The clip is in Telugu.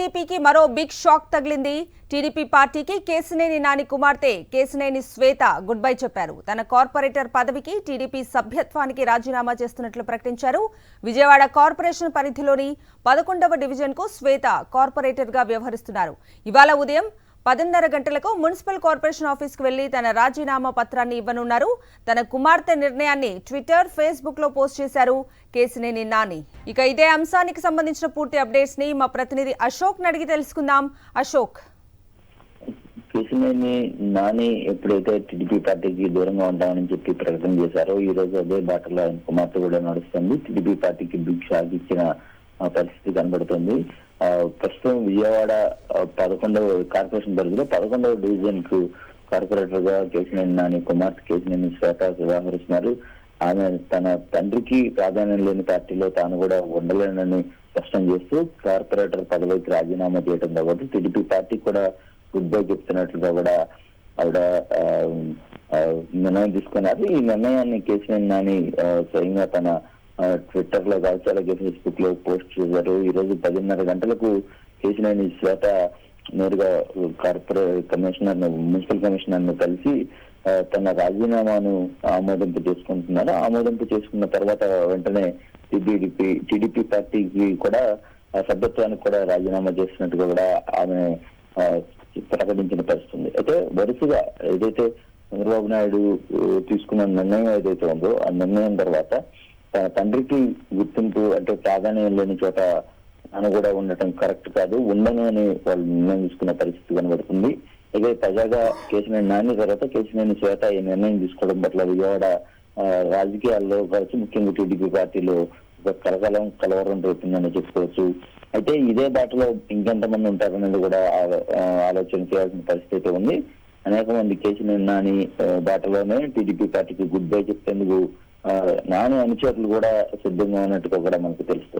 టీడీపీకి మరో బిగ్ షాక్ తగిలింది. టీడీపీ పార్టీకి కేశినేని నాని కుమార్తె కేశినేని శ్వేత గుడ్ బై చెప్పారు. తన కార్పొరేటర్ పదవికి టీడీపీ సభ్యత్వానికి రాజీనామా చేస్తున్నట్లు ప్రకటించారు. విజయవాడ కార్పొరేషన్ పరిధిలోని 11వ డివిజన్కు శ్వేత కార్పొరేటర్గా వ్యవహరిస్తున్నారు. ఇవాళ ఉదయం 10:30 గంటలకు మున్సిపల్ కార్పొరేషన్ ఆఫీస్కు వెళ్లి తన రాజీనామా పత్రాన్ని ఇవ్వనున్నారు. తన కుమార్తె నిర్ణయాన్ని ట్విట్టర్, ఫేస్బుక్ లో పోస్ట్ చేశారు కేశినేని నాని. ఇక ఇదే అంశానికి సంబంధించిన పూర్తి అప్డేట్స్ ని మా ప్రతినిధి అశోక్ అడిగి తెలుసుకుందాం. అశోక్, కేశినేని నాని ఎప్పుడైతే టీడీపీ పార్టీకి దూరంగా ఉంటామని చెప్పి ప్రకటన చేశారో ఈ రోజు అదే బాటలో ఆయన కుమార్తె కూడా నడుస్తుంది. టీడీపీ పార్టీకి బిగ్ షాక్ ఇచ్చిన పరిస్థితి కనబడుతుంది. ప్రస్తుతం విజయవాడ 11వ కార్పొరేషన్ పరిధిలో 11వ డివిజన్ కు కార్పొరేటర్ గా కేశినేని నాని కుమార్తె కేశినేని శ్వేత వ్యవహరిస్తున్నారు. ఆమె తన తండ్రికి ప్రాధాన్యం లేని పార్టీలో తాను కూడా ఉండలేనని స్పష్టం చేస్తూ కార్పొరేటర్ పదవికి రాజీనామా చేయడం కాబట్టి టీడీపీ పార్టీ కూడా గుడ్ బై చెప్తున్నట్లుగా కూడా ఆవిడ నిర్ణయం తీసుకున్నారు. ఈ నిర్ణయాన్ని కేశినేని నాని స్వయంగా తన ట్విట్టర్ లో కావచ్చు, అలాగే ఫేస్బుక్ లో పోస్ట్ చేశారు. ఈ రోజు 10:30 గంటలకు కేశినేని శ్వేత నేరుగా మున్సిపల్ కమిషనర్ ను కలిసి తన రాజీనామాను ఆమోదింపు చేసుకుంటున్నారు. ఆమోదింపు చేసుకున్న తర్వాత వెంటనే టీడీపీ పార్టీకి కూడా సభ్యత్వానికి కూడా రాజీనామా చేస్తున్నట్టుగా కూడా ఆమె ప్రకటించిన పరిస్థితుంది. అయితే వరుసగా ఏదైతే చంద్రబాబు నాయుడు తీసుకున్న నిర్ణయం ఏదైతే ఉందో ఆ నిర్ణయం తర్వాత తన తండ్రికి గుర్తింపు అంటే ప్రాధాన్యం లేని చోట తాను కూడా ఉండటం కరెక్ట్ కాదు, ఉండను అని వాళ్ళు నిర్ణయం తీసుకున్న పరిస్థితి కనబడుతుంది. అయితే తాజాగా కేశినేని నాని తర్వాత కేశినేని శ్వేత ఈ నిర్ణయం తీసుకోవడం పట్ల విజయవాడ రాజకీయాల్లో కావచ్చు, ముఖ్యంగా టీడీపీ పార్టీలో ఒక కలవరం రేపుతుందని చెప్పుకోవచ్చు. అయితే ఇదే బాటలో ఇంకెంతమంది ఉంటారనేది కూడా ఆలోచన చేయాల్సిన పరిస్థితి ఉంది. అనేక మంది కేశినేని నాని బాటలోనే టీడీపీ పార్టీకి గుడ్ బై చెప్పేందుకు నాని అనుచరులు కూడా సిద్ధంగా ఉన్నట్టుగా కూడా మనకు తెలుస్తుంది.